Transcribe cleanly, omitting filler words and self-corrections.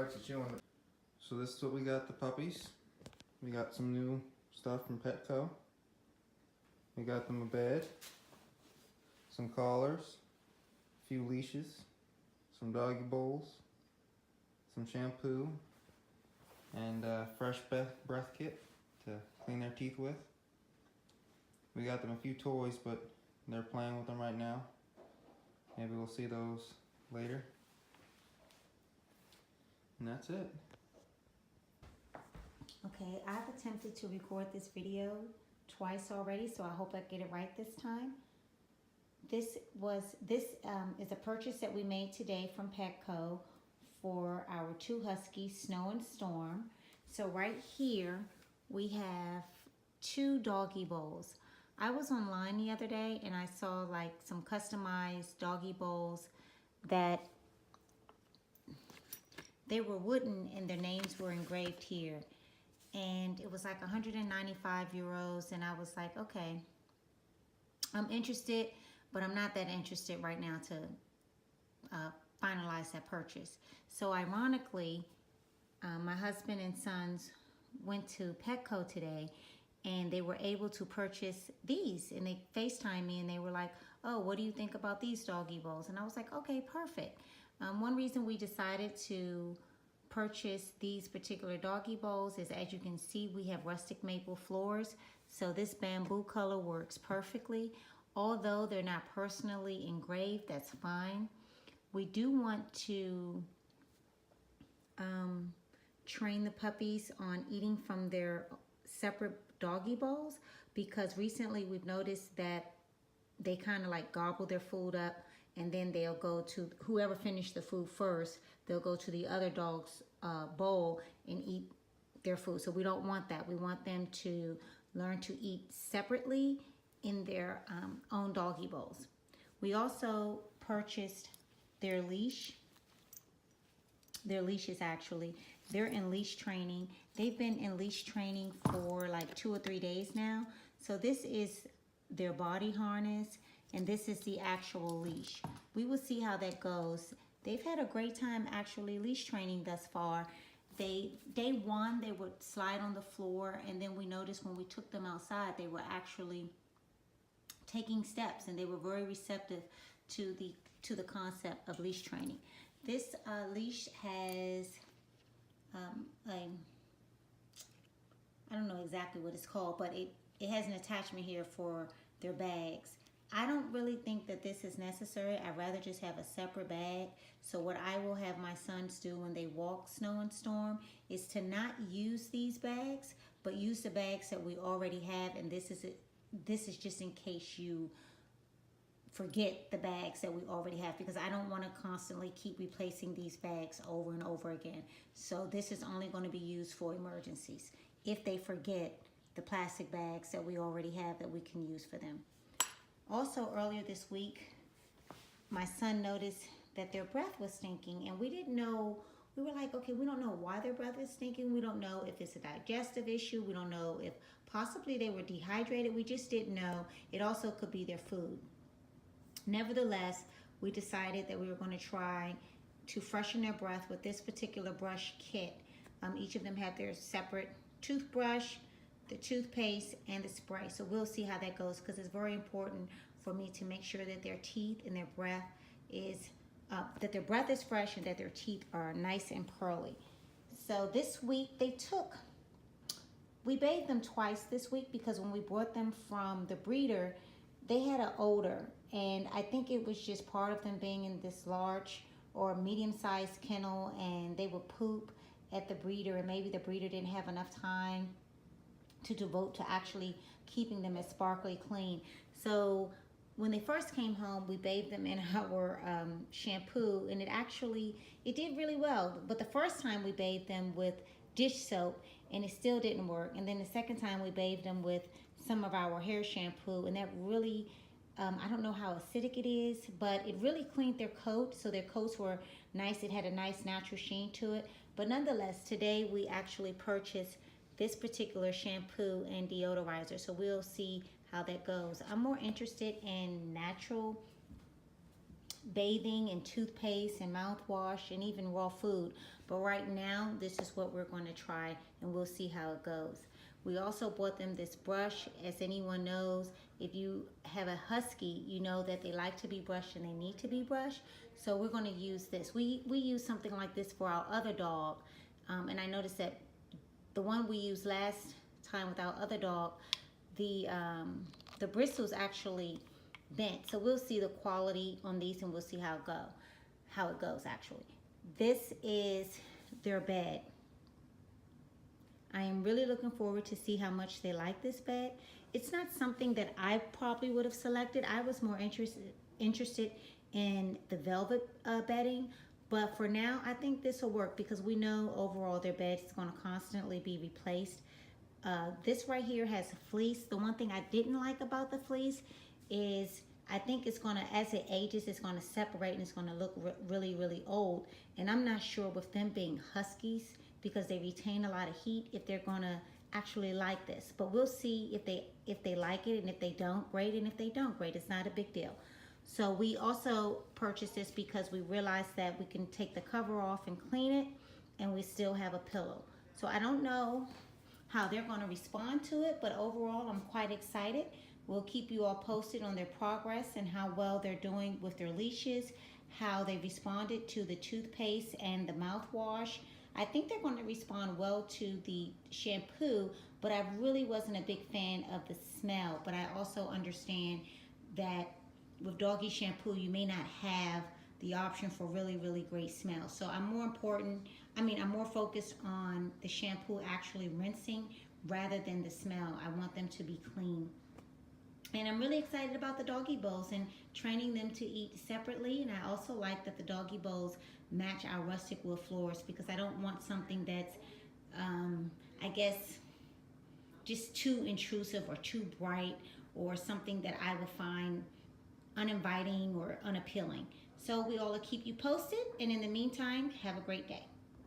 likes to chew on it. So this is what we got the puppies. We got some new stuff from Petco. We got them a bed, some collars, a few leashes, some doggy bowls, some shampoo, and a fresh breath kit to clean their teeth with. We got them a few toys, but they're playing with them right now. Maybe we'll see those later. And that's it. Okay, I've attempted to record this video twice already, so I hope I get it right this time. This is a purchase that we made today from Petco for our 2 Huskies, Snow and Storm. So right here we have 2 doggy bowls. I was online the other day and I saw like some customized doggy bowls that they were wooden and their names were engraved here. And it was like 195 euros, and I was like, okay, I'm interested, but I'm not that interested right now to finalize that purchase. So ironically, my husband and sons went to Petco today, and they were able to purchase these, and they FaceTimed me, and they were like, oh, what do you think about these doggy bowls? And I was like, okay, perfect. One reason we decided to purchase these particular doggy bowls is, as you can see, we have rustic maple floors, so this bamboo color works perfectly. Although they're not personally engraved, that's fine. We do want to train the puppies on eating from their separate doggy bowls, because recently we've noticed that they kind of like gobble their food up, and then they'll go to whoever finished the food first, they'll go to the other dog's bowl and eat their food. So we don't want that. We want them to learn to eat separately in their own doggy bowls. We also purchased their leashes actually. They're in leash training. They've been in leash training for like 2 or 3 days now. So this is their body harness, and this is the actual leash. We will see how that goes. They've had a great time actually leash training thus far. Day 1, they would slide on the floor, and then we noticed when we took them outside, they were actually taking steps, and they were very receptive to the concept of leash training. This leash has I don't know exactly what it's called, but it has an attachment here for their bags. I don't really think that this is necessary. I'd rather just have a separate bag. So what I will have my sons do when they walk Snow and Storm is to not use these bags, but use the bags that we already have. And this is just in case you forget the bags that we already have, because I don't want to constantly keep replacing these bags over and over again. So this is only going to be used for emergencies if they forget the plastic bags that we already have that we can use for them. Also, earlier this week, my son noticed that their breath was stinking, and we didn't know. We were like, okay, we don't know why their breath is stinking. We don't know if it's a digestive issue. We don't know if possibly they were dehydrated. We just didn't know. It also could be their food. Nevertheless, we decided that we were going to try to freshen their breath with this particular brush kit. Each of them had their separate toothbrush, the toothpaste, and the spray. So we'll see how that goes, because it's very important for me to make sure that their teeth and their breath is fresh, and that their teeth are nice and pearly. So this week we bathed them twice this week, because when we brought them from the breeder, they had an odor, and I think it was just part of them being in this large or medium-sized kennel, and they would poop at the breeder, and maybe the breeder didn't have enough time to devote to actually keeping them as sparkly clean. So when they first came home, we bathed them in our shampoo, and it did really well. But the first time we bathed them with dish soap, and it still didn't work. And then the second time we bathed them with some of our hair shampoo, and that really, I don't know how acidic it is, but it really cleaned their coat, so their coats were nice. It had a nice natural sheen to it. But nonetheless, today we actually purchased this particular shampoo and deodorizer, so we'll see how that goes. I'm more interested in natural bathing and toothpaste and mouthwash and even raw food. But right now, this is what we're going to try, and we'll see how it goes. We also bought them this brush. As anyone knows, if you have a husky, you know that they like to be brushed and they need to be brushed. So we're going to use this. We use something like this for our other dog. And I noticed that the one we used last time with our other dog, the bristles actually bent. So we'll see the quality on these, and we'll see how it goes actually. This is their bed. I am really looking forward to see how much they like this bed. It's not something that I probably would have selected. I was more interested in the velvet bedding, but for now I think this will work because we know overall their bed is going to constantly be replaced. This right here has a fleece. The one thing I didn't like about the fleece is I think it's going to, as it ages, it's going to separate and it's going to look really, really old. And I'm not sure with them being Huskies, because they retain a lot of heat, if they're going to actually like this. But we'll see if they like it, and if they don't, great. And if they don't, great. It's not a big deal. So we also purchased this because we realized that we can take the cover off and clean it, and we still have a pillow. So I don't know how they're going to respond to it, but overall I'm quite excited. We'll keep you all posted on their progress and how well they're doing with their leashes, how they responded to the toothpaste and the mouthwash. I think they're going to respond well to the shampoo, but I really wasn't a big fan of the smell. But I also understand that with doggy shampoo, you may not have the option for really, really great smell. So I'm more focused on the shampoo actually rinsing rather than the smell. I want them to be clean. And I'm really excited about the doggy bowls and training them to eat separately. And I also like that the doggy bowls match our rustic wood floors, because I don't want something that's, I guess, just too intrusive or too bright, or something that I would find uninviting or unappealing. So we all will keep you posted. And in the meantime, have a great day.